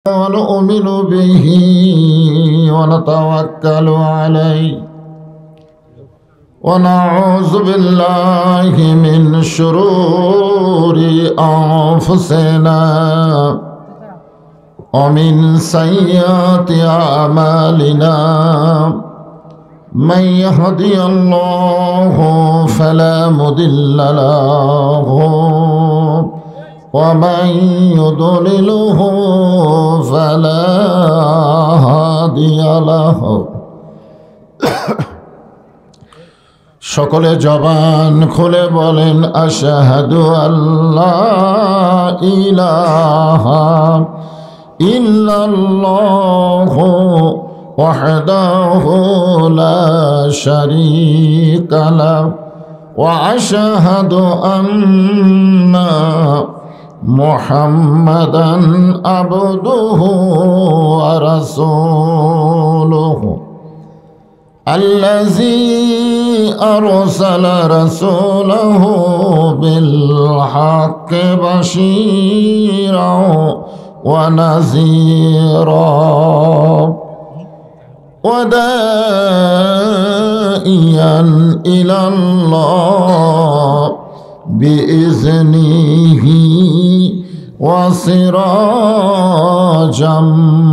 ونؤمن به ونتوكل عليه ونعوذ بالله من شرور أنفسنا ومن سيئات أعمالنا من يهدي الله فلا مضل له ومن يضلله فلا هادي له সকলে জবান খুলে বলেন আশহাদু আল্লা ইলাহা ইল্লাল্লাহু ওয়াহদাহু লা শারীকা লাহু ওয়া আশহাদু আন্না মুহাম্মাদান আবদুহু ওয়া রাসূলুহু الذي أرسل رسوله بالحق بشيرا ونذيرا وداعيا إلى الله بإذنه وسراجا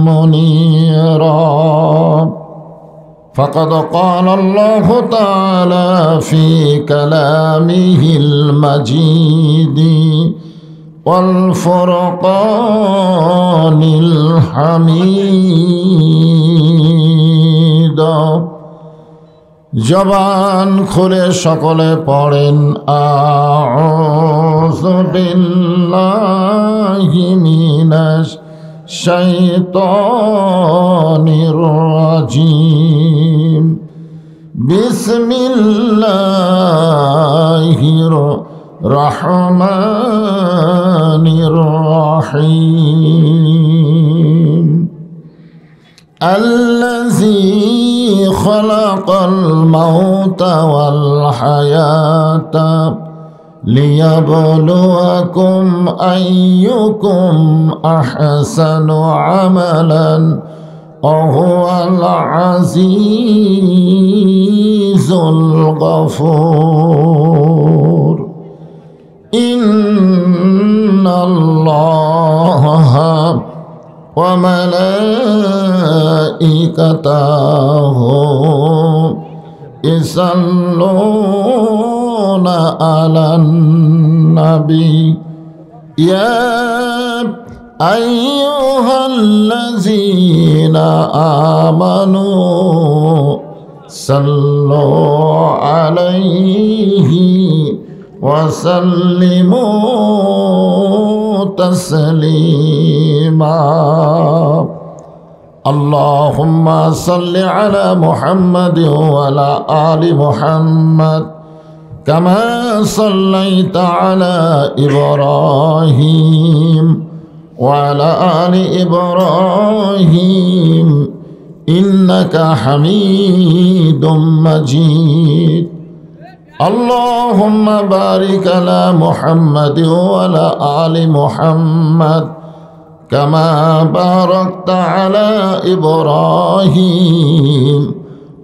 منيرا فقد قال الله تعالى في كلامه المجيد والفرقان الحميد জবান খুলে সকলে পড়েন আউযু বিল্লাহি মিনাশ শাইতানির রাজিম বিসমিল্লাহির রহমানির রহিম আল্লাযী খালাকাল মাউতা ওয়াল হায়াতা ليبلوكم أيكم أحسن عملا وهو العزيز الغفور إن الله وملائكته يصلون على النبي يا أيها الذين آمنوا صلوا عليه وسلموا تسليما اللهم صل على محمد وعلى آل محمد كما صليت على إبراهيم وعلى آل إبراهيم إنك حميد مجيد اللهم بارك على محمد وعلى آل محمد كما باركت على إبراهيم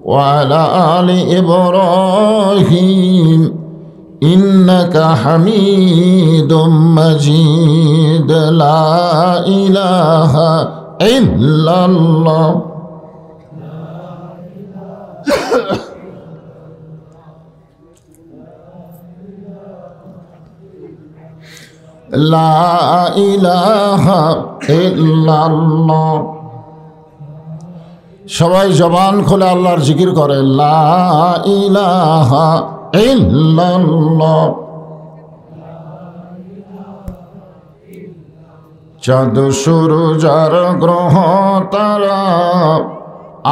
وعلى آل إبراهيم إنك حميد مجيد لا إله إلا الله لا إله إلا الله সবাই জবান খুলে আল্লাহর জিকির করে লা ইলাহা ইল্লাল্লাহ চাঁদ সূরজ আর গ্রহ তারা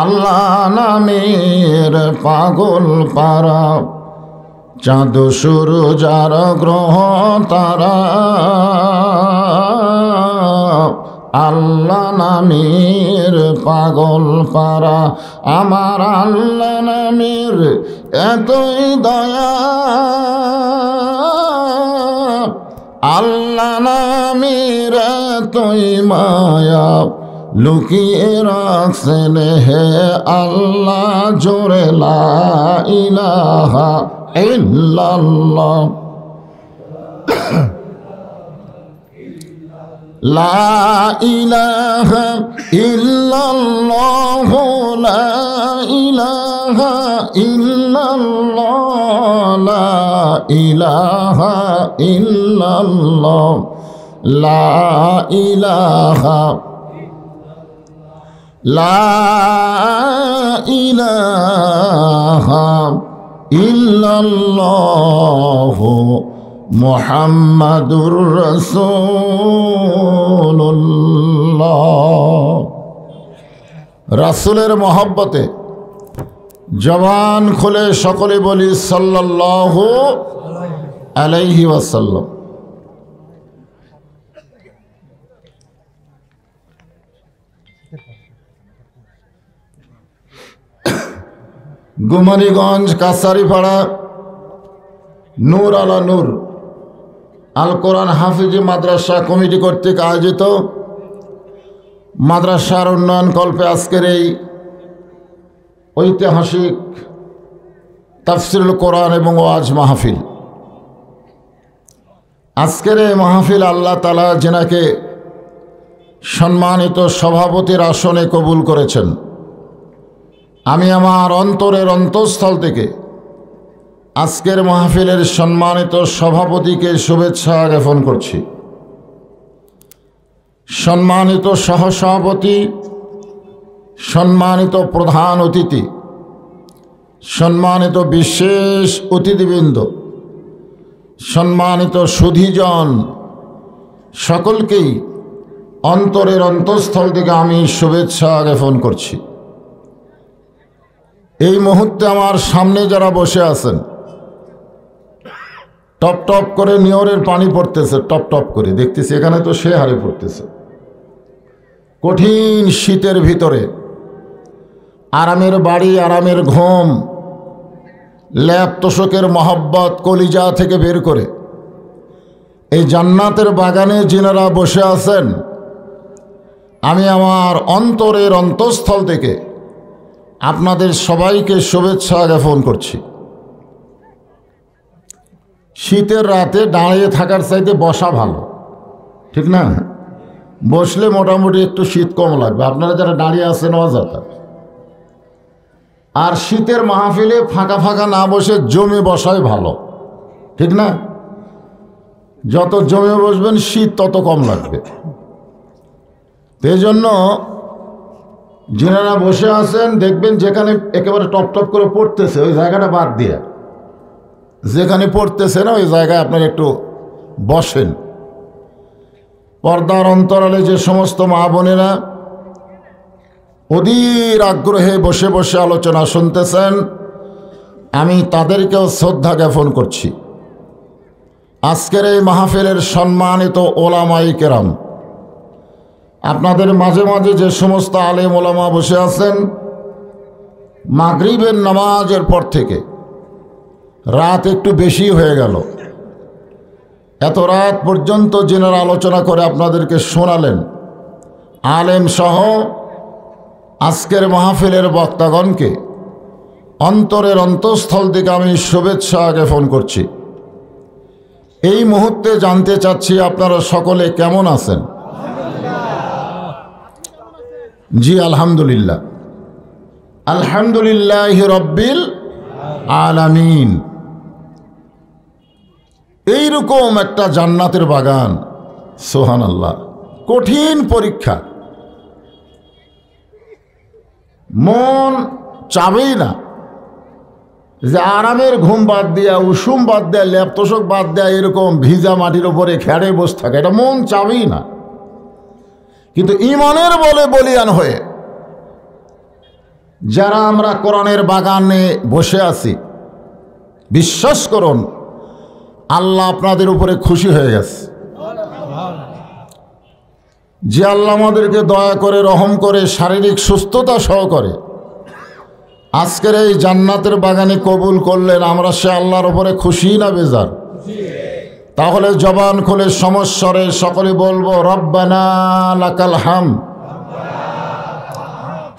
আল্লাহ নামের পাগল পারা চাঁদ সূরজ আর গ্রহ তারা আল্লাহ নামের পাগল পারা আমার আল্লাহ নামের এতই দয়া আল্লাহ নামের এতই মায়া লুকিয়ে রাখছেন হে আল্লাহ জোরে লা ইলাহা ইল্লাল্লাহ লা ইলাহা ইল্লাল্লাহ লা ইলাহা ইল্লাল্লাহ লা ইলাহা ইল্লাল্লাহ লা ইলাহা লা ইলাহা ইল্লাল্লাহ মুহাম্মাদুর রাসূলুল্লাহ। রাসূলের মহব্বতে জবান খুলে সকলে বলি সাল্লাল্লাহু আলাইহি ওয়াসাল্লাম। গুমানীগঞ্জ কাছারিপাড়া নূর আলা নূর আল কোরআন হাফিজি মাদ্রাসা কমিটি কর্তৃক আয়োজিত মাদ্রাসার উন্নয়ন কল্পে আজকের এই ঐতিহাসিক তাফসিরুল কোরআন এবং ওয়াজ মাহফিল। আজকের এই মাহফিল আল্লাহ তাআলা যেনাকে সম্মানিত সভাপতির আসনে কবুল করেছেন, আমি আমার অন্তরের অন্তঃস্থল থেকে আজকের মাহফিলের সম্মানিত সভাপতিকে শুভেচ্ছা জ্ঞাপন করছি। সম্মানিত সহসভাপতি, সম্মানিত প্রধান অতিথি, সম্মানিত বিশেষ অতিথিবৃন্দ, সম্মানিত সুধীজন, সকলকেই অন্তরের অন্তঃস্থল থেকে আমি শুভেচ্ছা জ্ঞাপন করছি। এই মুহূর্তে আমার সামনে যারা বসে আছেন, টপ টপ করে নিয়রের পানি পড়তেছে, টপ টপ করে দেখতেছি, এখানে তো সে হারে পড়তেছে। কঠিন শীতের ভিতরে আরামের বাড়ি, আরামের ঘুম, ল্যাপ তোষকের মহব্বত কলিজা থেকে বের করে এই জান্নাতের বাগানে যিনারা বসে আছেন, আমি আমার অন্তরের অন্তঃস্থল থেকে আপনাদের সবাইকে শুভেচ্ছা জ্ঞাপন করছি। শীতের রাতে দাঁড়িয়ে থাকার চাইতে বসা ভালো, ঠিক না? বসলে মোটামুটি একটু শীত কম লাগবে। আপনারা যারা দাঁড়িয়ে আছেন অযথা। আর শীতের মাহফিলে ফাঁকা ফাঁকা না বসে জমে বসাই ভালো, ঠিক না? যত জমে বসবেন শীত তত কম লাগবে। এই জন্য যিনারা বসে আছেন দেখবেন যেখানে একেবারে টপ টপ করে পড়তেছে ওই জায়গাটা বাদ দিয়ে, যেখানে পড়তেছে না ওই জায়গায় আপনারা একটু বসেন। পর্দার অন্তরালে যে সমস্ত মা বোনেরা অধীর আগ্রহে বসে বসে আলোচনা শুনতেছেন, আমি তাদেরকেও শ্রদ্ধা জ্ঞাপন করছি। আজকের এই মাহফিলের সম্মানিত ওলামায়ে কেরাম, আপনাদের মাঝে মাঝে যে সমস্ত আলেম ওলামা বসে আছেন, মাগরিবের নামাজের পর থেকে রাত একটু বেশি হয়ে গেল, এত রাত পর্যন্ত যিনারা আলোচনা করে আপনাদেরকে শোনালেন, আলেম সহ আজকের মাহফিলের বক্তাগণকে অন্তরের অন্তঃস্থল থেকে আমি শুভেচ্ছা জ্ঞাপন করছি। এই মুহূর্তে জানতে চাচ্ছি আপনারা সকলে কেমন আছেন? জি আলহামদুলিল্লাহ, আলহামদুলিল্লাহ রব্বিল আলামিন। এইরকম একটা জান্নাতের বাগান, সুবহানাল্লাহ। কঠিন পরীক্ষা, মন চাবেই না যে আরামের ঘুম বাদ দেয়া, উষুম বাদ দেয়া, ল্যাপ তোষক বাদ দেয়া, এরকম ভিজা মাটির ওপরে খেড়ে বসে থাকে, এটা মন চাবেই না। কিন্তু ঈমানের বলে বলিয়ান হয়ে যারা আমরা কোরআনের বাগানে বসে আছি, বিশ্বাস করুন আল্লাহ আপনাদের উপরে খুশি হয়ে গেছে। যে আল্লাহ আমাদেরকে দয়া করে, রহম করে, শারীরিক সুস্থতা সহকারে আজকের এই জান্নাতের বাগানে কবুল করলেন, আমরা সে আল্লাহর উপরে খুশি না বেজার? তাহলে জবান খুলে সমস্বরে সকলে বলবো রব্বানা লাকাল হামদ।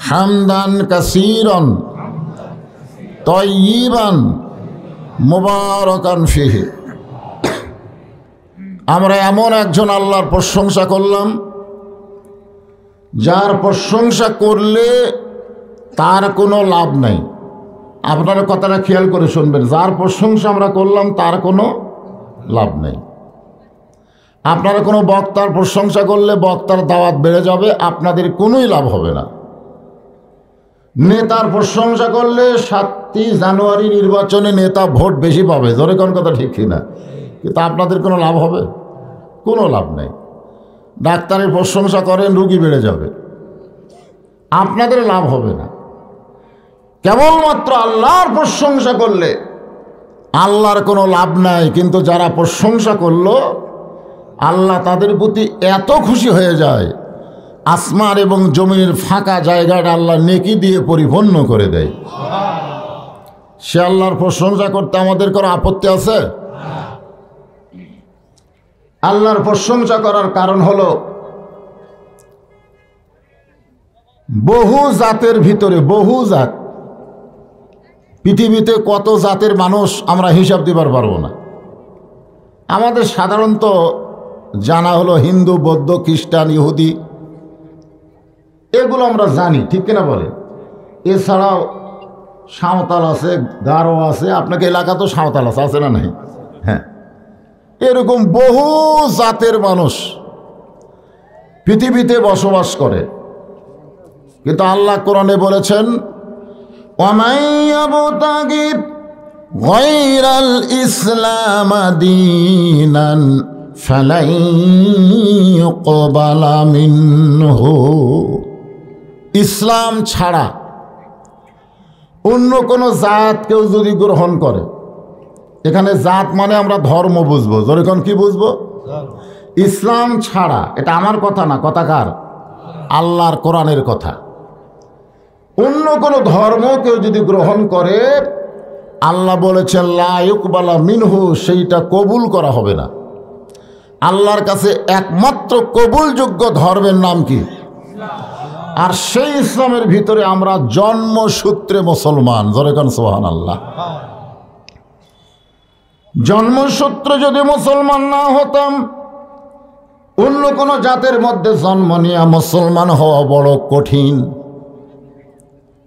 হামদান কাসীরান তাইয়িবান মুবারাকান ফিহি। আমরা এমন একজন আল্লাহর প্রশংসা করলাম যার প্রশংসা করলে তার কোনো লাভ নাই। আপনারা কথাটা খেয়াল করে শুনবেন, যার প্রশংসা আমরা করলাম তার কোনো লাভ নেই। আপনারা কোনো বক্তার প্রশংসা করলে বক্তার দাওয়াত বেড়ে যাবে, আপনাদের কোনোই লাভ হবে না। নেতার প্রশংসা করলে 7ই জানুয়ারি নির্বাচনে নেতা ভোট বেশি পাবে, জোরে কোন কথা ঠিক কিনা, কিন্তু আপনাদের কোনো লাভ হবে? কোনো লাভ নেই। ডাক্তারের প্রশংসা করেন, রুগী বেড়ে যাবে, আপনাদের লাভ হবে না। কেবলমাত্র আল্লাহর প্রশংসা করলে আল্লাহর কোনো লাভ নাই, কিন্তু যারা প্রশংসা করলো আল্লাহ তাদের প্রতি এত খুশি হয়ে যায়, আসমান এবং জমিনের ফাঁকা জায়গাটা আল্লাহ নেকি দিয়ে পরিপূর্ণ করে দেয়। সে আল্লাহর প্রশংসা করতে আমাদের কোনো আপত্তি আছে? আল্লাহর প্রশংসা করার কারণ হলো বহু জাতের ভিতরে বহু জাত, পৃথিবীতে কত জাতের মানুষ আমরা হিসাব দিবার পারবো না। আমাদের সাধারণত জানা হলো হিন্দু, বৌদ্ধ, খ্রিস্টান, ইহুদি, এগুলো আমরা জানি, ঠিক কিনা বলে। এছাড়াও সাঁওতাল আছে, গারো আছে, আপনাকে এলাকা তো সাঁওতাল আছে না নাই? হ্যাঁ, এরকম বহু জাতের মানুষ পৃথিবীতে বসবাস করে। কিন্তু আল্লাহ কোরআনে বলেছেন, ওয়ামাইয়াবতাগি গায়রাল ইসলাম দীনান ফালাই ইউকবালা মিনহু। ইসলাম ছাড়া অন্য কোনো জাত কেউ যদি গ্রহণ করে, এখানে জাত মানে আমরা ধর্ম বুঝবো, যখন কি বুঝবো? ইসলাম ছাড়া, এটা আমার কথা না, কথা কার? আল্লাহর কোরআনের কথা। অন্য কোনো ধর্ম কেউ যদি গ্রহণ করে, আল্লাহ বলেছেন লা ইউকবালা মিনহু, সেইটা কবুল করা হবে না। আল্লাহর কাছে একমাত্র কবুলযোগ্য ধর্মের নাম কি? আর সেই ইসলামের ভিতরে আমরা জন্মসূত্রে মুসলমান, যেরকম সুবহানাল্লাহ। জন্মসূত্রে যদি মুসলমান না হতাম, অন্য কোনো জাতের মধ্যে জন্ম নিয়ে মুসলমান হওয়া বড় কঠিন।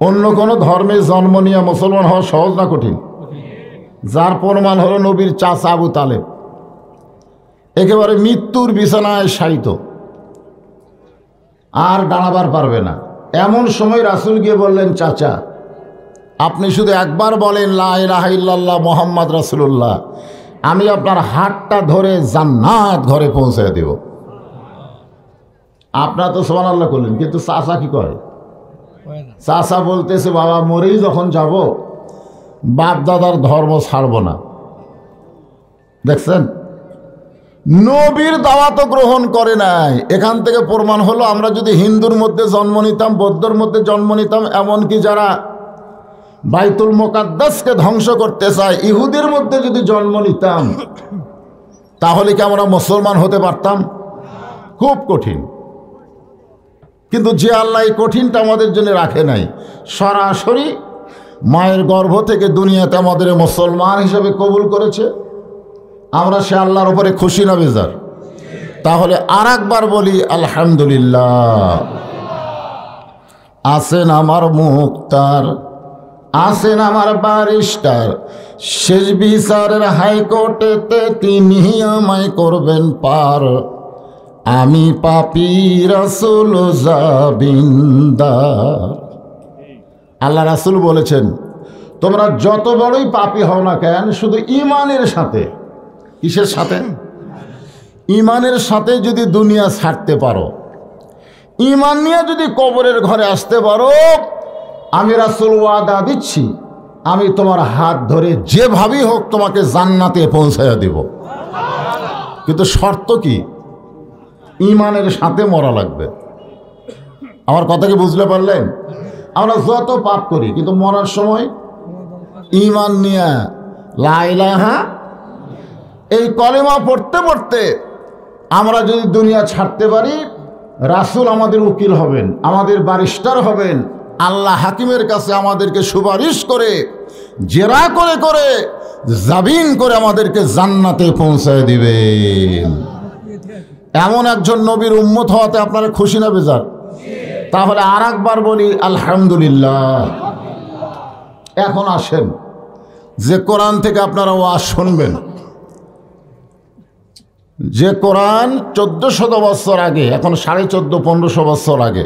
অন্য কোনো ধর্মে জন্ম নিয়ে মুসলমান হওয়া সহজ না কঠিন? যার প্রমাণ হলো নবীর চাচা আবু তালেব, একেবারে মৃত্যুর বিছানায় শায়িত, আর দাঁড়াবার পারবে না। এমন সময় রাসূল গিয়ে বললেন, চাচা আপনি শুধু একবার বলেন লা ইলাহা ইল্লাল্লাহ মুহাম্মদ রাসূলুল্লাহ, আমি আপনার হাতটা ধরে জান্নাত ঘরে পৌঁছে দেব। আপনারা তো সুবহানাল্লাহ করলেন, কিন্তু চাচা কি করে? চাচা বলতেছে, বাবা মরেই যখন যাব, বাপ দাদার ধর্ম ছাড়ব না। দেখছেন, নবীর দাওয়াত গ্রহণ করে নাই। এখান থেকে প্রমাণ হলো, আমরা যদি হিন্দুর মধ্যে জন্ম নিতাম, বৌদ্ধর মধ্যে জন্ম নিতাম, এমনকি যারা বাইতুল মুকাদ্দাসকে ধ্বংস করতে চায় ইহুদের মধ্যে যদি জন্ম নিতাম, তাহলে কি আমরা মুসলমান হতে পারতাম? খুব কঠিন। কিন্তু যে আল্লাহ এই কঠিনটা আমাদের জন্য রাখে নাই, সরাসরি মায়ের গর্ভ থেকে দুনিয়াতে আমাদের মুসলমান হিসেবে কবুল করেছে, আমরা সে আল্লাহর উপরে খুশি না বেজার? তাহলে আর একবার বলি আলহামদুলিল্লাহ। আছেন আমার মুক্তার, আছেন আমার ব্যারিস্টার, শেষ বিচারের হাইকোর্টেতে তিনি আমায় করবেন পার। আমি পাপী রাসূল জাবিন্দার। আল্লাহ রাসূল বলেছেন, তোমরা যত বড়ই পাপী হও না কেন, শুধু ঈমানের সাথে, কিসের সাথে? ঈমানের সাথে যদি দুনিয়া ছাড়তে পারো, ঈমান নিয়ে যদি কবরের ঘরে আসতে পারো, আমি রাসূল ওয়াদা দিচ্ছি, আমি তোমার হাত ধরে যেভাবেই হোক তোমাকে জান্নাতে পৌঁছাইয়া দেব। কিন্তু শর্ত কি? ঈমানের সাথে মরা লাগবে। আমার কথা কি বুঝতে পারলেন? আমরা যত পাপ করি, কিন্তু মরার সময় ঈমান নিয়ে লা ইলাহা, এই কলেমা পড়তে পড়তে আমরা যদি দুনিয়া ছাড়তে পারি, রাসূল আমাদের উকিল হবেন, আমাদের ব্যারিস্টার হবেন, আল্লাহ হাকিমের কাছে আমাদেরকে সুপারিশ করে জেরা করে করে জামিন করে আমাদেরকে জান্নাতে পৌঁছায় দিবেন। এমন একজন নবীর উম্মত হওয়াতে আপনারা খুশি না বেজার? তাহলে আর একবার বলি আলহামদুলিল্লাহ। এখন আসেন যে কোরআন থেকে আপনারা ওয়াজ শুনবেন, যে কোরআন 1400 বছর আগে, এখন 1450-1500 বছর আগে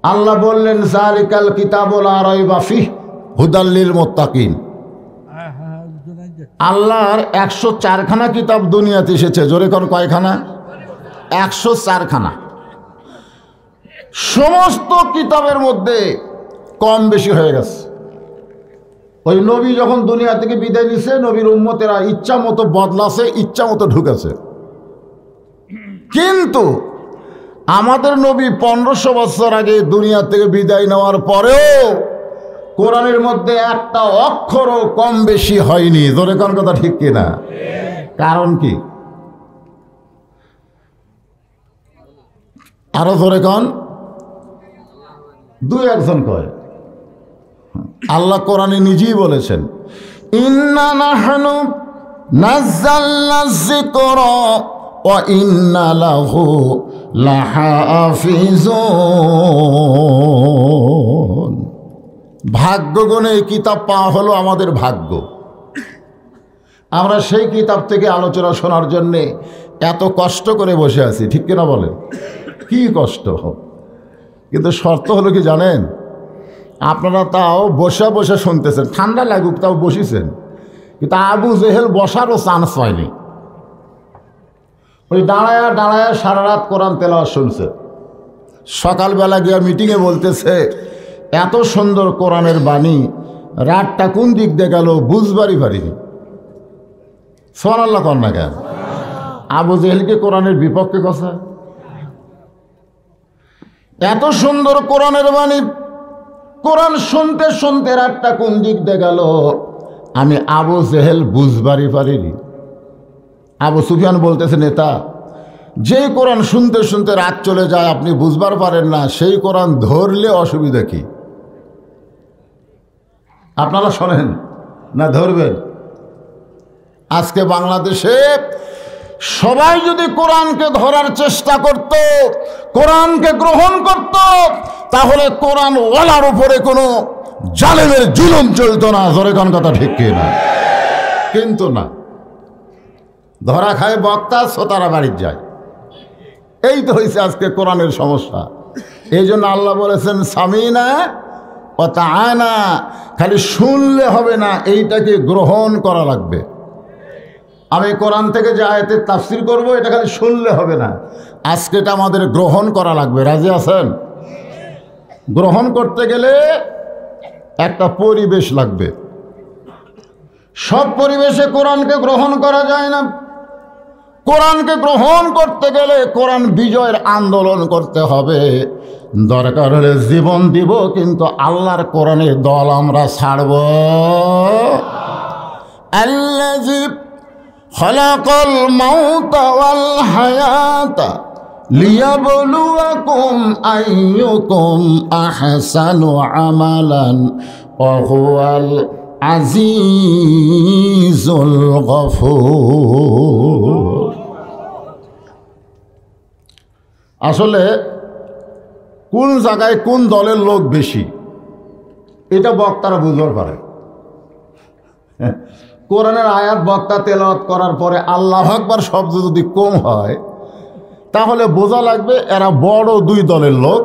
আল্লাহ বললেন যালিকাল কিতাবুল লা রাইবা ফিহি হুদাল লিল মুত্তাকিন। আল্লাহর 104খানা কিতাব দুনিয়াতে এসেছে। জোরে কোন কয়খানা? 104খানা। সমস্ত কিতাবের মধ্যে কম বেশি হয়ে গেছে। ওই নবী যখন দুনিয়া থেকে বিদায় নিছে, নবীর উম্মতেরা ইচ্ছা মতো বদলাছে, ইচ্ছা মতো ঢুকেছে। কিন্তু আমাদের নবী 1500 বছর আগে দুনিয়া থেকে বিদায় নেওয়ার পরেও কোরআনের মধ্যে একটা অক্ষরও কম বেশি হয়নি। জোরে কোন কথা ঠিক কিনা? কারণ কি? আরো জোরে কোন, দুই একজন কয়। আল্লাহ কোরআনে নিজেই বলেছেন ইন্না নাহনু নাযালনা যিকরা ওয়া ইন্না লাহু লাহাফিজুন। ভাগ্যগুণে এই কিতাব পাওয়া হলো আমাদের ভাগ্য। আমরা সেই কিতাব থেকে আলোচনা শোনার জন্যে এত কষ্ট করে বসে আছি, ঠিক কিনা বলেন? কি কষ্ট! কিন্তু শর্ত হলো কি জানেন? আপনারা তাও বসে বসে শুনতেছেন, ঠান্ডা লাগুক তাও বসিছেন। কিন্তু আবু জেহেল বসারও চান্স পায়নি। ওই দাঁড়ায়া দাঁড়ায়া সারা রাত কোরআন তেলাওয়াত শুনছে। সকালবেলা গিয়া মিটিংয়ে বলতেছে এত সুন্দর কোরআনের বাণী, রাতটা কোন দিক দিয়ে গেল বুঝবারই পারিনি। সুবহানাল্লাহ কর না কেন? আবু জেহেলকে কোরআনের বিপক্ষে কথা। এত সুন্দর কোরআনের বাণী, কোরআন শুনতে শুনতে রাতটা কোন দিক দিয়ে গেল আমি আবু জেহেল বুঝবারই পারিনি। আবু সুফিয়ান বলতেছে নেতা, যেই কোরআন শুনতে শুনতে রাত চলে যায় আপনি বুঝবার পারেন না, সেই কোরআন ধরলে অসুবিধা কি? আপনারা শোনেন না, ধরবেন? আজকে বাংলাদেশে সবাই যদি কোরআনকে ধরার চেষ্টা করত, কোরআনকে গ্রহণ করত, তাহলে কোরআন ওয়ালার উপরে কোনো জালেমের জুলুম চলতো না। জোরে কোন কথা ঠিক কিনা? কিন্তু না, ধরা খায় বক্তা, শ্রোতারা বাড়ির যায়। এই তো হয়েছে আজকে কোরআনের সমস্যা। এই জন্য আল্লাহ বলেছেন সামিনা ও তাআনা, খালি শুনলে হবে না, এইটাকে গ্রহণ করা লাগবে। আমি কোরআন থেকে যে আয়াতের তাফসীর করব, এটা খালি শুনলে হবে না, আজকে এটা আমাদের গ্রহণ করা লাগবে। রাজি আছেন? গ্রহণ করতে গেলে একটা পরিবেশ লাগবে। সব পরিবেশে কোরআনকে গ্রহণ করা যায় না। কোরআনকে গ্রহণ করতে গেলে কোরআন বিজয়ের আন্দোলন করতে হবে। দরকার হলে জীবন দিব, কিন্তু আল্লাহর কোরআনের দল আমরা ছাড়ব। আল্লাযী খালাকাল মাউতা ওয়াল হায়াতা লিয়াবলুয়াকুম আইয়ুকুম আহসানু আমালান ওয়া হুয়াল আজিজুল গফুর। আসলে কোন জায়গায় কোন দলের লোক বেশি, এটা বক্তারা বুঝতে পারে। কোরআনের আয়াত বক্তা তেলাওয়াত করার পরে আল্লাহু আকবার শব্দ যদি কম হয়, তাহলে বোঝা লাগবে এরা বড় দুই দলের লোক।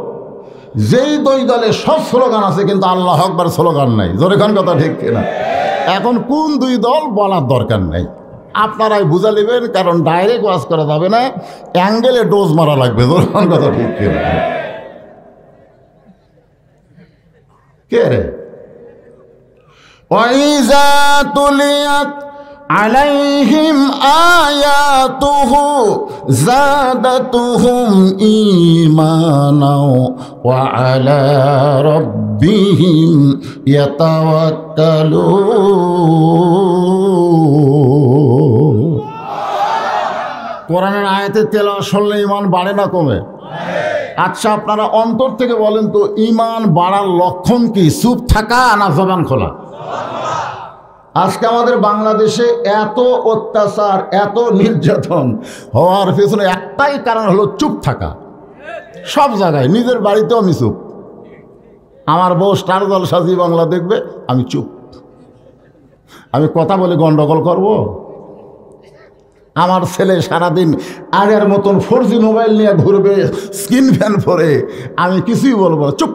যেই দুই দলে সব স্লোগান আছে কিন্তু আল্লাহু আকবার স্লোগান নাই। জোরে কোন কথা ঠিক কিনা? এখন কোন দুই দল বলার দরকার নাই, আপনারাই বুঝা নেবেন, কারণ ডাইরেক্ট ওয়াজ করা যাবে না, অ্যাঙ্গেলে ডোজ মারা লাগবে। জোরে কোন কথা ঠিক কিনা? কে রে? ওয়াইজা তুলিয়াত আলাইহিম আয়াতুহু যাদাতুহুম ঈমানাও ওয়া আলা রাব্বিহিম ইয়াতাওয়াক্কালুন। কোরআনের আয়াতে তেলাওয়াত শুনলে ঈমান বাড়ে না কমে? আচ্ছা, আপনারা অন্তর থেকে বলেন তো, ঈমান বাড়ার লক্ষণ কি? চুপ থাকা না জবান খোলা? আজকে আমাদের বাংলাদেশে এত অত্যাচার, এত নির্যাতন হওয়ার পেছনে একটাই কারণ হলো চুপ থাকা। সব জায়গায়, নিজের বাড়িতেও আমি চুপ। আমার বউ স্টার জলসা জি বাংলা দেখবে, আমি চুপ। আমি কথা বলে গন্ডগোল করব? আমার ছেলে সারাদিন আগের মতন 4G মোবাইল নিয়ে ঘুরবে, স্ক্রিন ফ্যান পরে, আমি কিছুই বলবো না, চুপ।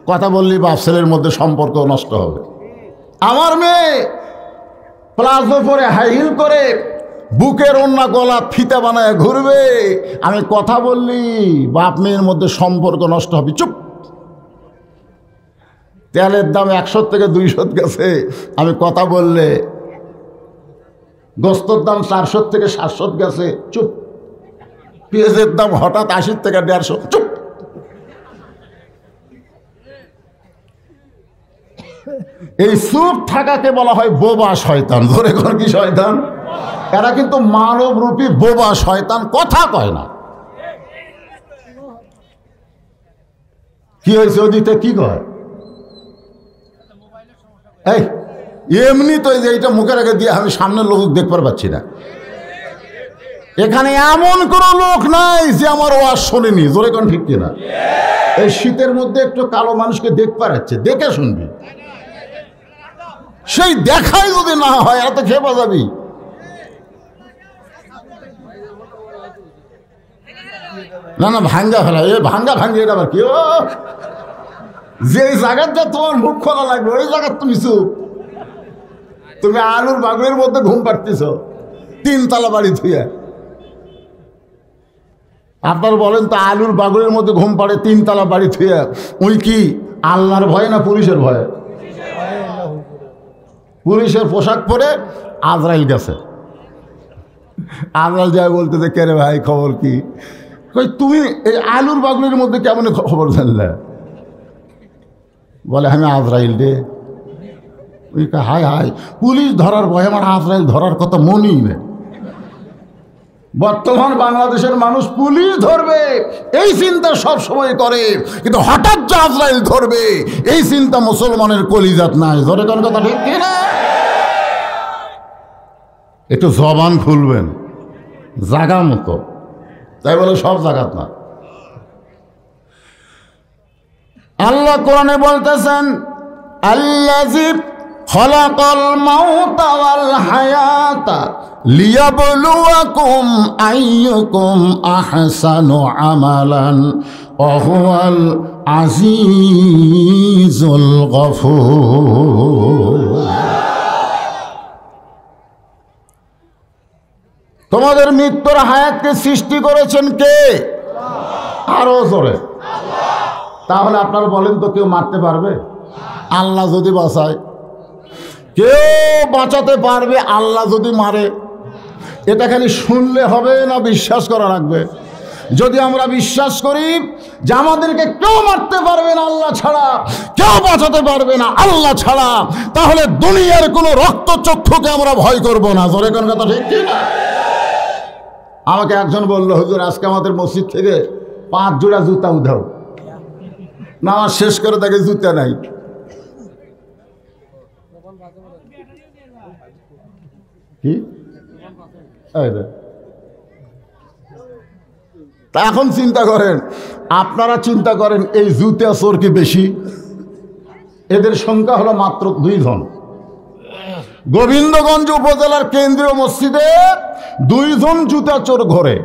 কথা বললেই বাপ ছেলের মধ্যে সম্পর্ক নষ্ট হবে। আমার মেয়ে প্লাজো পরে, হাই হিল করে, বুকের ওন্না গলা ফিতা বানায় ঘুরবে, আমি কথা বললি বাপ মেয়ের মধ্যে সম্পর্ক নষ্ট হবে, চুপ। তেলের দাম 100 থেকে 200 গেছে, আমি কথা বললে গোস্তর দাম 400 থেকে 700 গেছে, চুপ। পেঁয়াজের দাম হঠাৎ 80 থেকে 150, চুপ। এই চুপ থাকাকে বলা হয় বোবা শয়তান। ধরে কোন কি শয়তান? এরা কিন্তু মানবরূপী বোবা শয়তান, কথা কয় না। কি হয়েছে ওদিকে? কি কয়? এই এমনি তো, যে এইটা মুখের আগে দিয়ে আমি সামনের লোক দেখতে পাচ্ছি না। এখানে এমন কোনো লোক নাই যে আমার ওয়াজ শোনেনি। জোরে কোন ঠিক কিনা? এই শীতের মধ্যে একটু কালো মানুষকে দেখতে পাচ্ছে, দেখে শুনবি। সেই দেখাই যদি না হয়, এত খেপা যাবি। না না, ভাঙ্গা ফেলা, এ ভাঙ্গা ভাঙ্গি, এটা আবার কি? ও, যে জায়গাটা তোমার মুখ খোলা লাগবে ওই জায়গা তুমি চুপ। তুমি আলুর বাগুনের মধ্যে ঘুম পাড়তেছ, 3 তলা বাড়ি ধুয়ে। আপনার বলেন তো, আলুর বাগুনের মধ্যে ঘুম পাড়ে 3 তলা বাড়ি ধুয়ে, ওই কি আল্লাহর ভয় না পুলিশের ভয়? পুলিশের পোশাক পরে আজরাইল গেছে। আজরাইল যায় বলতেছে, কে রে ভাই, খবর কি? কই তুমি এই আলুর বাগুনের মধ্যে কেমন খবর জানলে? বলে আমি আজরাইল রে। ওই হাই হাই, পুলিশ ধরার ভয় আমার আজরাইল ধরার কথা মনেই নেই। বর্তমান বাংলাদেশের মানুষ পুলিশ ধরবে এই চিন্তা সব সময় করে, কিন্তু হঠাৎ যে আজরাইল ধরবে এই চিন্তা মুসলমানের কলিজাত নাই। ধরে কোন কথা ঠিক কিনা? একটু জবান খুলবেন জাগা মতো, তাই বলে সব জাগাত না। আল্লাহ কোরআনে বলতেছেন, আল্লাযী খালাকাল মাউতা ওয়াল হায়াতা লিয়াবলুয়াকুম আইয়ুকুম আহসানু আমালান ওয়া হুয়াল আজিজুল গফুর। তোমাদের মৃত্যুর হায়াতকে সৃষ্টি করেছেন কে? আরো জোরে। তাহলে আপনারা বলেন তো, কেউ মারতে পারবে? আল্লাহ যদি বাঁচায়, কেউ বাঁচাতে পারবে আল্লাহ যদি মারে? এটা খালি শুনলে হবে না বিশ্বাস করা লাগবে? যদি আমরা বিশ্বাস করি যে আমাদেরকে কেউ মারতে পারবে না আল্লাহ ছাড়া, কেউ বাঁচাতে পারবে না আল্লাহ ছাড়া, তাহলে দুনিয়ার কোনো রক্তচক্ষুকে আমরা ভয় করব না। জোরে কোন কথা ঠিক কি না? আমাকে একজন বলল, হুজুর আজকে আমাদের মসজিদ থেকে 5 জোড়া জুতা উধাও। নামাজ শেষ করে তাকে জুতা নাই। কি তা এখন চিন্তা করেন, আপনারা চিন্তা করেন, এই জুতা চোর কি বেশি? এদের সংখ্যা হলো মাত্র 2 জন। গোবিন্দগঞ্জ উপজেলার কেন্দ্রীয় মসজিদে 2 জন জুতা চোর ঘরে।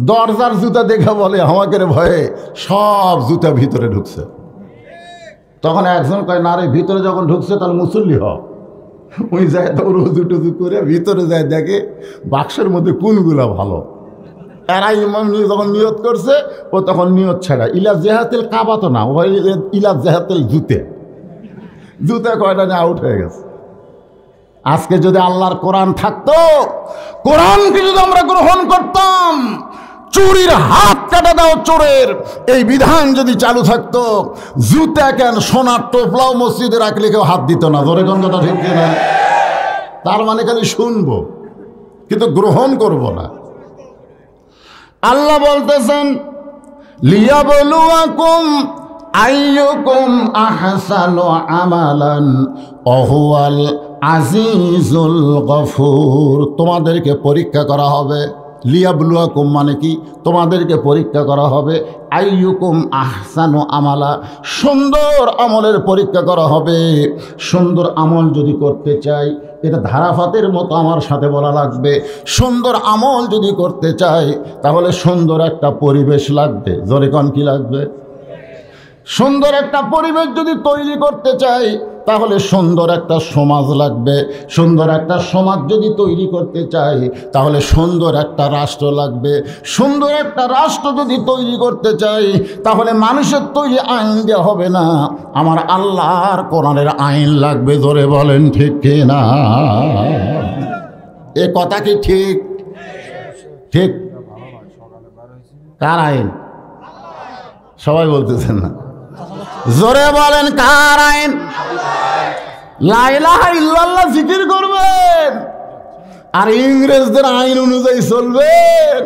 দরজার জুতা দেখে বলে, আমাকে ভয়ে সব জুতা ভিতরে ঢুকছে। তখন একজন কয়, না রে, ভিতরে যখন ঢুকছে তাহলে মুসল্লি হ। ওই যায় তো রুজু টুজু করে ভিতরে যায়, দেখে বাক্সের মধ্যে কোনগুলা ভালো। এরা ইমাম যখন নিয়ত করছে, ও তখন নিয়ত ছাড়া ইলা জেহাতেল কাবা তো না, ওই ইলা জেহাতেল জুতে, জুতে কয়টা নিয়ে আউট হয়ে গেছে। আজকে যদি আল্লাহর কোরআন থাকতো, কোরআনকে যদি আমরা গ্রহণ করতাম, চুরির হাত কাটা দাও চোরের এই বিধান যদি চালু থাকতো, জুতা কেন সোনার টোপলাও মসজিদে রাখলে কেউ হাত দিত না। ধরে কোন কথা ঠিক না? তার মানে খালি শুনবো কিন্তু গ্রহণ করব না। আল্লাহ বলতেছেন, লিয়াবলুয়াকুম আইয়ুকুম আহসানু আমালান ওয়াহুয়াল আজিজুল গফুর। তোমাদেরকে পরীক্ষা করা হবে। লিয়াবলুয়াকুম মানে কি? তোমাদেরকে পরীক্ষা করা হবে। আইয়ুকুম আহসানু আমালা, সুন্দর আমলের পরীক্ষা করা হবে। সুন্দর আমল যদি করতে চাই, এটা ধারাফাতের মতো আমার সাথে বলা লাগবে। সুন্দর আমল যদি করতে চাই তাহলে সুন্দর একটা পরিবেশ লাগবে। জোরে কোন কি লাগবে? সুন্দর একটা পরিবেশ যদি তৈরি করতে চাই তাহলে সুন্দর একটা সমাজ লাগবে। সুন্দর একটা সমাজ যদি তৈরি করতে চাই তাহলে সুন্দর একটা রাষ্ট্র লাগবে। সুন্দর একটা রাষ্ট্র যদি তৈরি করতে চাই তাহলে মানুষের তৈরি আইন দেওয়া হবে না, আমার আল্লাহর কোরআনের আইন লাগবে। জোরে বলেন ঠিক কি না? এ কথা কি ঠিক? ঠিক? কার আইন? সবাই বলতেছেন না, জোরে বলেন কার আইন? লা ইলাহা ইল্লাল্লাহ জিকির করবেন আর ইংরেজদের আইন অনুযায়ী চলবেন।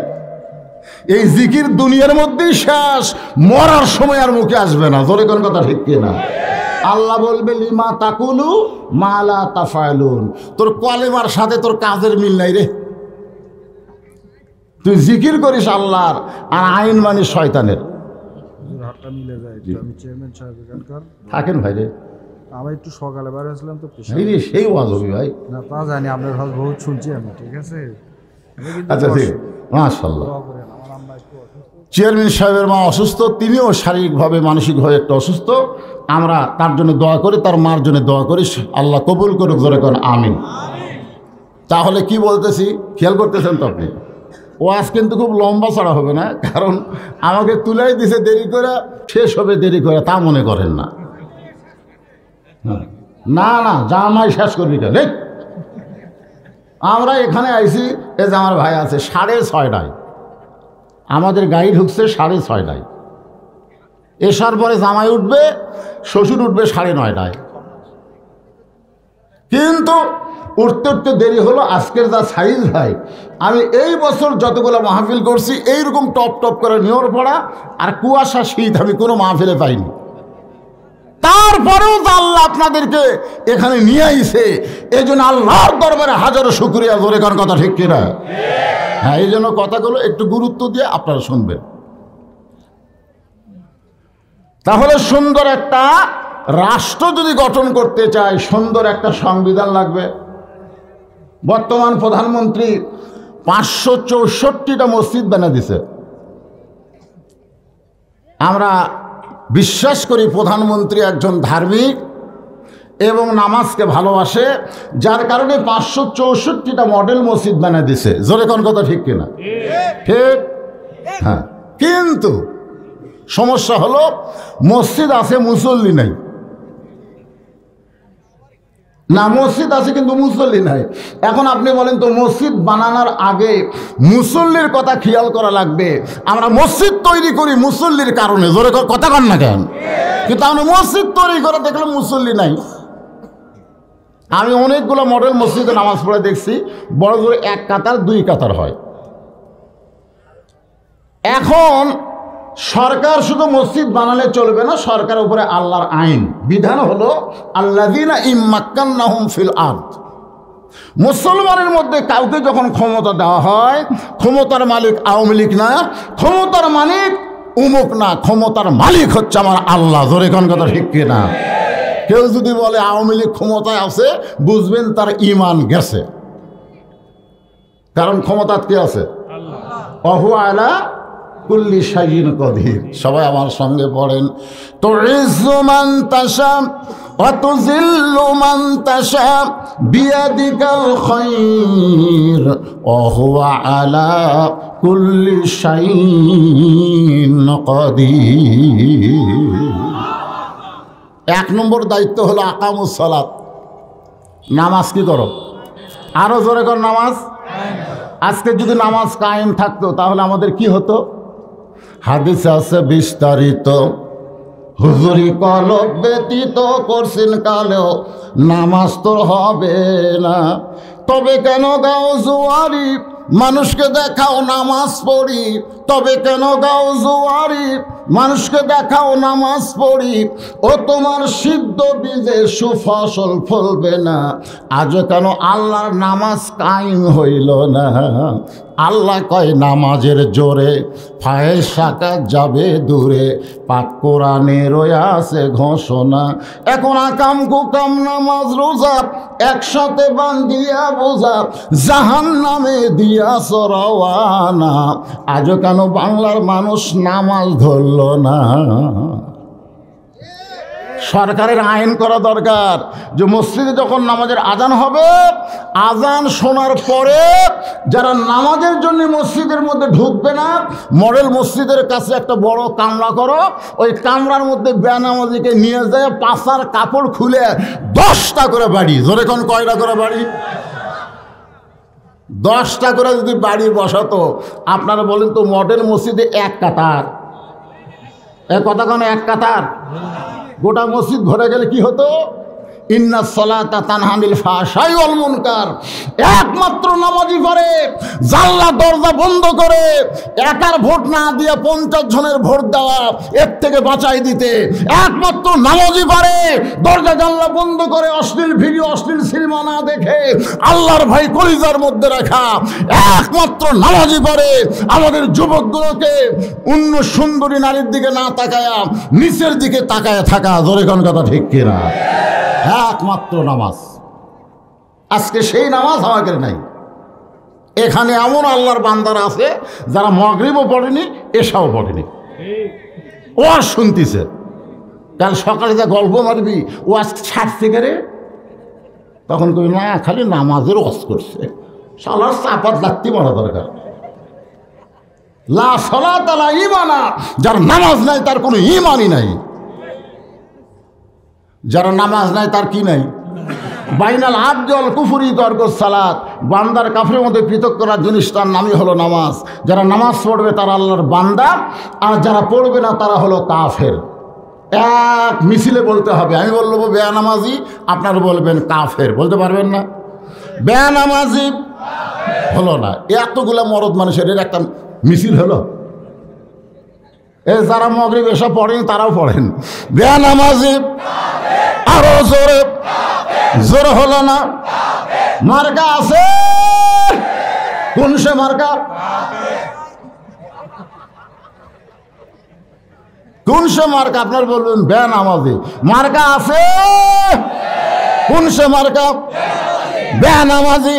এই জিকির দুনিয়ার মধ্যেই শেষ, মরার সময় আর মুখে আসবে না। জোরে কোন কথা ঠিক কিনা? আল্লাহ বলবে লিমা তাকুলু মা লা তাফআলুন। তোর কলেমার সাথে তোর কাজের মিল নাই রে। তুই জিকির করিস আল্লাহর আর আইন মানিস শয়তানের। থাকেন ভাই রে, আমি একটু সকালে বার হয়েছিলাম তো সেই ওয়াজ হবে ভাই না, তা জানি আপনার হজ বহুত শুনছি আমি। ঠিক আছে, আচ্ছা ঠিক, মাশাআল্লাহ। চেয়ারম্যান সাহেবের মা অসুস্থ, তিনিও শারীরিকভাবে মানসিকভাবে একটু অসুস্থ। আমরা তার জন্য দোয়া করি, তার মার জন্য দোয়া করি। আল্লাহ কবুল করুক, জোরে কোন আমিন। তাহলে কি বলতেছি খেয়াল করতেছেন তো আপনি? ওয়াজ কিন্তু খুব লম্বা ছাড়া হবে না, কারণ আমাকে তুলাই দিছে দেরি করে, শেষ হবে দেরি করে, তা মনে করেন না। না না, জামাই শেষ করবি কেন? আমরা এখানে আইছি, এ যে আমার ভাই আছে 6:30টায়, আমাদের গাড়ি ঢুকছে 6:30টায়। এসার পরে জামাই উঠবে, শ্বশুর উঠবে 9:30টায়। কিন্তু উঠতে উঠতে দেরি হলো। আজকের যা সাইজ ভাই, আমি এই বছর যতগুলো মাহফিল করছি এইরকম টপ টপ করে নিয়র পড়া আর কুয়াশা শীত আমি কোনো মাহফিলে পাইনি। তারপরেও তো আল্লাহ আপনাদেরকে এখানে নিয়ে আইছে, এই জন্য আল্লাহর দরবারে হাজারো শুকরিয়া। জোরে কোন কথা ঠিক কিনা? হ্যাঁ, এই জন্য কথাগুলো একটু গুরুত্ব দিয়ে আপনারা শুনবেন। তাহলে সুন্দর একটা রাষ্ট্র যদি গঠন করতে চায়, সুন্দর একটা সংবিধান লাগবে। বর্তমান প্রধানমন্ত্রী 564টা মসজিদ বানিয়ে দিছে। আমরা বিশ্বাস করি প্রধানমন্ত্রী একজন ধার্মিক এবং নামাজকে ভালোবাসে, যার কারণে 564টা মডেল মসজিদ বানিয়ে দিছে। জোরে কোন কথা ঠিক কিনা? ঠিক। হ্যাঁ, কিন্তু সমস্যা হলো মসজিদ আছে, মুসল্লি নাই। না, মসজিদ আছে কিন্তু মুসল্লি নাই। এখন আপনি বলেন তো, মসজিদ বানানোর আগে মুসল্লির কথা খেয়াল করা লাগবে। আমরা মসজিদ তৈরি করি মুসল্লির কারণে, জোরে কথা কন না কেন? কিন্তু আমরা মসজিদ তৈরি করে দেখলাম মুসল্লি নাই। আমি অনেকগুলো মডেল মসজিদে নামাজ পড়ে দেখছি, বড় জোরে 1 কাতার 2 কাতার হয়। এখন সরকার শুধু মসজিদ বানালে চলবে না, সরকারের উপরে আল্লাহর আইন বিধান হলো আল্লাযীনা ইম্মাক্কান্নাহুম ফিল আরদ। মুসলমানের মধ্যে কাউকে যখন ক্ষমতা দেওয়া হয়, ক্ষমতার মালিক আওয়ামী লীগ না, ক্ষমতার মালিক উমুক না, ক্ষমতার মালিক হচ্ছে আমার আল্লাহ। জোরে কোন কথা ঠিক কিনা? কেউ যদি বলে আওয়ামী লীগ ক্ষমতায় আছে, বুঝবেন তার ঈমান গেছে, কারণ ক্ষমতা কে আছে? আল্লাহ। ওয়া হুয়া আলা কুল্লি শাইইন কদির। সবাই আমার সঙ্গে পড়েন, তুইজ্জু মান তাশা ওয়া তুযিল্লু মান তাশা বিয়াদিকাল খায়র ওয়া হুয়া আলা কুল্লি শাইইন কদির। 1 নম্বর দায়িত্ব হলো আকামুস সালাত, নামাজ কি করো? আরো জোরে কর, নামাজ। আজকে যদি নামাজ কায়েম থাকতো তাহলে আমাদের কি হতো? হাদিস আছে বিস্তারিত, হুজুরি কলব ব্যতীত করছেন কালেও নামাজ তোর হবে না। তবে কেন গাও জোয়ারি মানুষকে দেখাও নামাজ পড়ি, তবে কেন গাও জোয়ারি? মানুষকে দেখাও নামাজ পড়ি, ও তোমার সিদ্ধ বীজে সুফসল ফলবে না। আজ কেন আল্লাহর নামাজ কায়েম হইল না? আল্লাহ কয় নামাজের জোরে ফায়সাটা যাবে দূরে, পাক কোরআনে রয়েছে ঘোষণা। এখন আকাম কুকাম নামাজ রোজা একসাথে বান্ধিয়া বোঝা, জাহান্নামে দিয়া সরাওয়ানা। আজও কেন বাংলার মানুষ নামাজ ধরল না? সরকারের আইন করা দরকার যে মসজিদে যখন নামাজের আজান হবে, আজান শোনার পরে যারা নামাজের জন্য মসজিদের মধ্যে ঢুকবে না, মডেল মসজিদের কাছে একটা বড় কামরা করো, ওই কামরার মধ্যে বেনামাজিকে নিয়ে যায়, পাশার কাপড় খুলে 10টা করে বাড়ি, জোরে কোন কয়টা করে বাড়ি? 10টা করে যদি বাড়ি বসাতো, আপনারা বলেন তো মডেল মসজিদে এক কাতার, কথা কোনো এক কাতার, গোটা মসজিদ ভরে গেলে কি হতো? ইন্না সলাতা তানহা আনিল ফাহশাই ওয়াল মুনকার। একমাত্র নামাজি পারে জানলা দরজা বন্ধ করে একার ভোট না দিয়ে 50 জনের ভোট দেওয়া, এর থেকে বাঁচাই দিতে। একমাত্র নামাজি পারে দরজা জানলা বন্ধ করে অশ্লীল ভিডিও অশ্লীল সিনেমা না দেখে আল্লাহর ভয় কলিজার মধ্যে রাখা। একমাত্র নামাজি পারে আমাদের যুবকগুলোকে অন্য সুন্দরী নারীর দিকে না তাকায়া নিচের দিকে তাকায় থাকা। জোরে কোন কথা ঠিক কিনা? একমাত্র নামাজ। আজকে সেই নামাজ আমাদের নাই। এখানে এমন আল্লাহর বান্দারা আছে যারা মাগরিবও পড়েনি, এশাও পড়েনি, ও আর শুনতেছে। কাল সকালে যা গল্প মারবি, ও আজকে ছাড়ছে গেলে, তখন কবি না খালি নামাজের ওয়াজ করছে, শালার চাপাত লাত্তি মারা দরকার। লা সালাতা লা ঈমানা, যার নামাজ নাই তার কোনো ঈমানই নাই। যারা নামাজ নাই তার কি নাই? বাইনাল আবদি ওয়াল কুফরি তরকুস সালাত, বান্দার কাফের মধ্যে পৃথক করার জিনিস তার নামই হলো নামাজ। যারা নামাজ পড়বে তারা আল্লাহর বান্দা, আর যারা পড়বে না তারা হলো কাফের। এক মিছিলে বলতে হবে। আমি বলবো বেয়ানামাজি, আপনারা বলবেন কাফের। বলতে পারবেন না? বেয়ানামাজি হলো না, এতগুলা মরদ মানুষের এর একটা মিছিল হলো। যারা মাগরিব এসা পড়েন তারাও পড়েন বেয়ানামাজি। আরো জোরে, জোরে হলো না? মার্কা আছে কোন সে মার্কা? কোন সে মার্কা? আপনার বলবেন বেয়ানামাজি। মার্কা আছে কোন সে মার্কা? বেয়ানামাজি।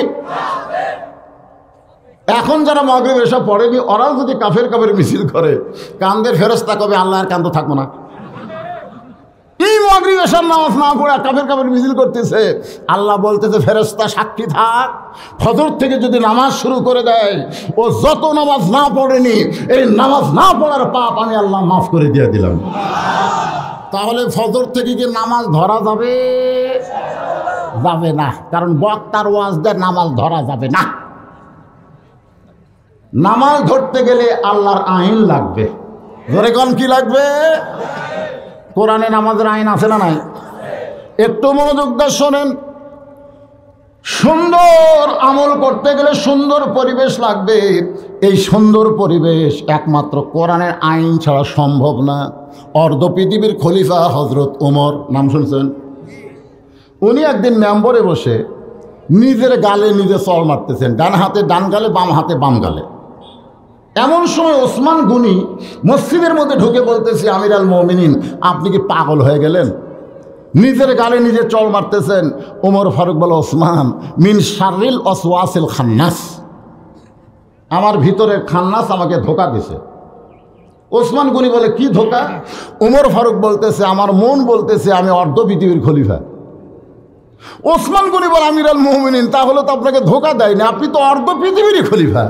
এখন যারা মাগরিব এসা পড়েনি, ওরাও যদি কাফের কাফের মিছিল করে, কান্দের ফেরেশতা কবে আল্লাহর কান্দ থাকবো না? এই মাগরিব এশার নামাজ না পড়ে কাফের কাফের মিছিল করতেছে। আল্লাহ বলতেছে ফেরেশতা সাক্ষী থাক, ফজর থেকে যদি নামাজ শুরু করে দেয়, ও যত নামাজ না পড়েনি, এই নামাজ না পড়ার পাপ আমি আল্লাহ মাফ করে দিয়ে দিলাম। তাহলে ফজর থেকে কি নামাজ ধরা যাবে? যাবে না, কারণ বক্তার ওয়াজ দিয়ে নামাজ ধরা যাবে না। নামাজ ধরতে গেলে আল্লাহর আইন লাগবে। ধরে কোন কি লাগবে? কোরআনে নামাজের আইন আছে না নাই? একটু মনোযোগ দিয়ে শোনেন। সুন্দর আমল করতে গেলে সুন্দর পরিবেশ লাগবে। এই সুন্দর পরিবেশ একমাত্র কোরআনের আইন ছাড়া সম্ভব না। অর্ধ পৃথিবীর খলিফা হজরত ওমর, নাম শুনছেন? উনি একদিন মেম্বরে বসে নিজের গালে নিজে চড় মারতেছেন, ডান হাতে ডান গালে, বাম হাতে বাম গালে। এমন সময় ওসমান গনি মসজিদের মধ্যে ঢুকে বলতেছে, আমির আল মুমিনিন, আপনি কি পাগল হয়ে গেলেন? নিজের গালে নিজে চল মারতেছেন। ওমর ফারুক বলে, ওসমান, মিন শাররিল ওয়াসওয়াসিল খান্নাস, আমার ভিতরের খান্নাস আমাকে ধোকা দিছে। ওসমান গনি বলে, কি ধোকা? ওমর ফারুক বলতেছে, আমার মন বলতেছে আমি অর্ধ পৃথিবীর খলিফা। ওসমান গনি বলে, আমির আল মুমিনিন, তাহলে তো আপনাকে ধোকা দেয়নি, আপনি তো অর্ধ পৃথিবীরই খলিফা।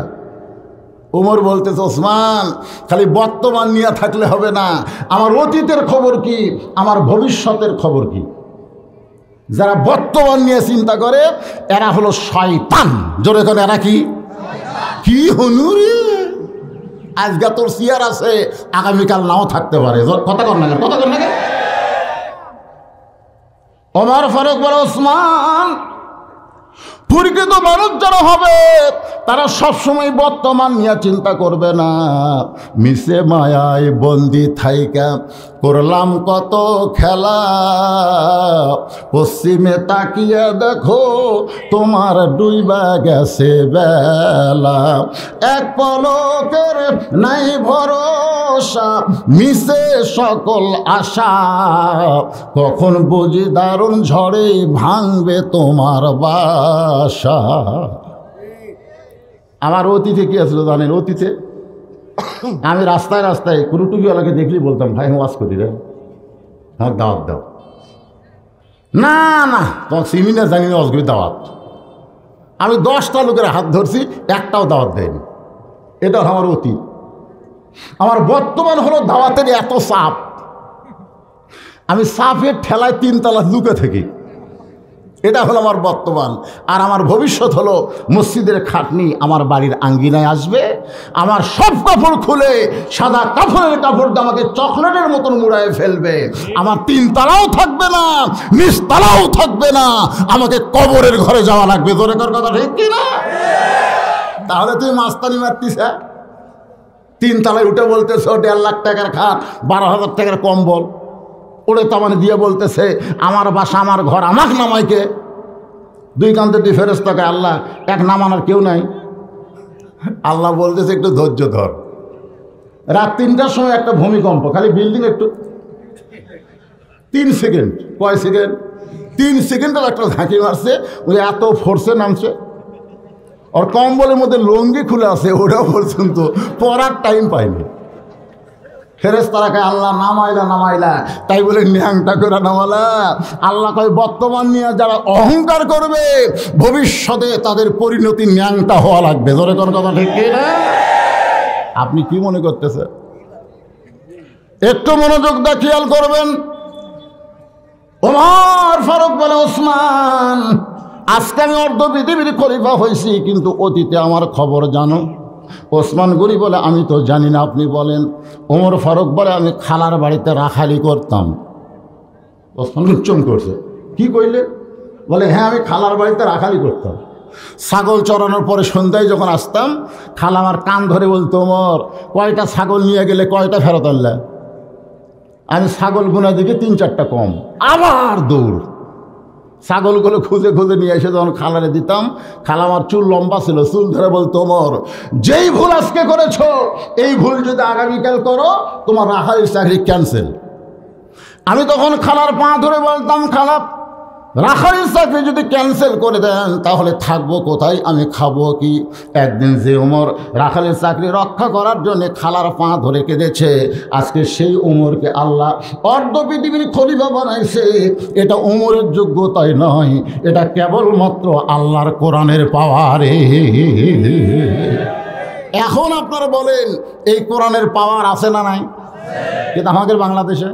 ওমর বলতেছে, ওসমান, খালি বর্তমান নিয়ে থাকলে হবে না, আমার অতীতের খবর কি, আমার ভবিষ্যতের খবর কি? যারা বর্তমান নিয়ে চিন্তা করে এরা হলো শয়তান। জোরে করে, এরা কি? কি হনুরি, আজকে তোর চেয়ার আছে, আগামীকাল নাও থাকতে পারে। কথা কর না, কথা কর না। ওমর ফারুক বলে, ওসমান, প্রকৃত মানুষ যারা হবে তারা সবসময় বর্তমান নিয়ে চিন্তা করবে না। মিশে মায়ায় বন্দি থাইকা করলাম কত খেলা, পশ্চিমে তাকিয়ে দেখো তোমার ডুইবা গেছে বেলা। এক পলকের নাই ভরসা, মিশে সকল আশা, কখন বুঝি দারুণ ঝড়ে ভাঙবে তোমার বাসা। আমার অতীতে কি আসলো জানেন? অতীতে আমি রাস্তায় রাস্তায় কোনো টুপিওয়ালাকে দেখলি বলতাম, ভাই ওয়াজ করি রে, আমার দাওয়াত দাও। না না, তোমার সিমিনার জানি না, ওয়াজ করি দাওয়াত। আমি 10টা লোকের হাত ধরছি, একটাও দাওয়াত দেয়নি। এটা আমার অতীত। আমার বর্তমান হলো দাওয়াতের এত চাপ, আমি চাপের ঠেলায় 3 তলা লুকে থাকি। এটা হলো আমার বর্তমান। আর আমার ভবিষ্যৎ হলো মসজিদের খাটনি আমার বাড়ির আঙ্গিনায় আসবে, আমার সব কাপড় খুলে সাদা কাপড়ের কাপড় আমাকে চকলেটের মতন মুড়ায় ফেলবে। আমার 3 তলাও থাকবে না, নিচ তলাও থাকবে না, আমাকে কবরের ঘরে যাওয়া লাগবে। তোর কথা ঠিক কি না? তাহলে তুই মাস্তানি মারতিস? 3 তলায় উঠে বলতেছ 1.5 লাখ টাকার খাট, 12,000 টাকার কম্বল ওরে তামানে দিয়ে বলতেছে আমার বাসা আমার ঘর, আমাকে নামাইকে। 2 কান্তে তুই ফেরেশতাকে, আল্লাহ এক নামানোর কেউ নাই। আল্লাহ বলতেছে একটু ধৈর্য ধর। রাত 3টার সময় একটা ভূমিকম্প, খালি বিল্ডিং একটু 3 সেকেন্ড। কয় সেকেন্ড? 3 সেকেন্ডের একটা ঝাঁকি মারছে, ওই এত ফোর্সে নামছে। ওর কম্বলের মধ্যে লুঙ্গি খুলে আছে, ওটাও পর্যন্ত পরার টাইম পায়নি। ফেরেশতারা আল্লাহ নামাইলা নামাইলা, তাই বলে ন্যাংটা করে নামালা। আল্লাহ কয় বর্তমান নিয়ে যারা অহংকার করবে ভবিষ্যতে তাদের পরিণতি ন্যাংটা হওয়া লাগবে। ধরে কোন কথা ঠিক না? আপনি কি মনে করতেছেন? একটু মনোযোগ দিয়ে খেয়াল করবেন। ওমর ফারুক বলে, ওসমান আজকে আমি অর্ধ পৃথিবীর খলিফা হয়েছি, কিন্তু অতীতে আমার খবর জানো? ওসমান গনি বলে, আমি তো জানি না, আপনি বলেন। ওমর ফারুক বলে, আমি খালার বাড়িতে রাখালি করতাম। ওসমান চুম করছে, কি কইলে? বলে, হ্যাঁ আমি খালার বাড়িতে রাখালি করতাম। ছাগল চড়ানোর পরে সন্ধ্যায় যখন আসতাম, খালা আমার কান ধরে বলতো, ওমর কয়টা ছাগল নিয়ে গেলে কয়টা ফেরত আনলে? আমি ছাগল গুনা দেখে 3-4টা কম, আবার দৌড়। ছাগলগুলো খুঁজে খুঁজে নিয়ে এসে যখন খালারে দিতাম, খালা আমার চুল লম্বা ছিল, চুল ধরে বলতো, ওমর যেই ভুল আজকে করেছো এই ভুল যদি আগামীকাল করো তোমার রাখালির চাকরি ক্যান্সেল। আমি তখন খালার পা ধরে বলতাম, খালা রাখালির চাকরি যদি ক্যান্সেল করে দেন তাহলে থাকবো কোথায়, আমি খাবো কি? একদিন যে ওমর রাখালির চাকরি রক্ষা করার জন্য খালার পা ধরে কেঁদেছে, আজকে সেই ওমরকে আল্লাহ অর্ধ পৃথিবীর খলিফা বানাইছে। এটা ওমরের যোগ্যতাই নয়, এটা কেবলমাত্র আল্লাহর কোরআনের পাওয়ারে। এখন আপনারা বলেন এই কোরআনের পাওয়ার আছে না নাই? কিন্তু আমাদের বাংলাদেশে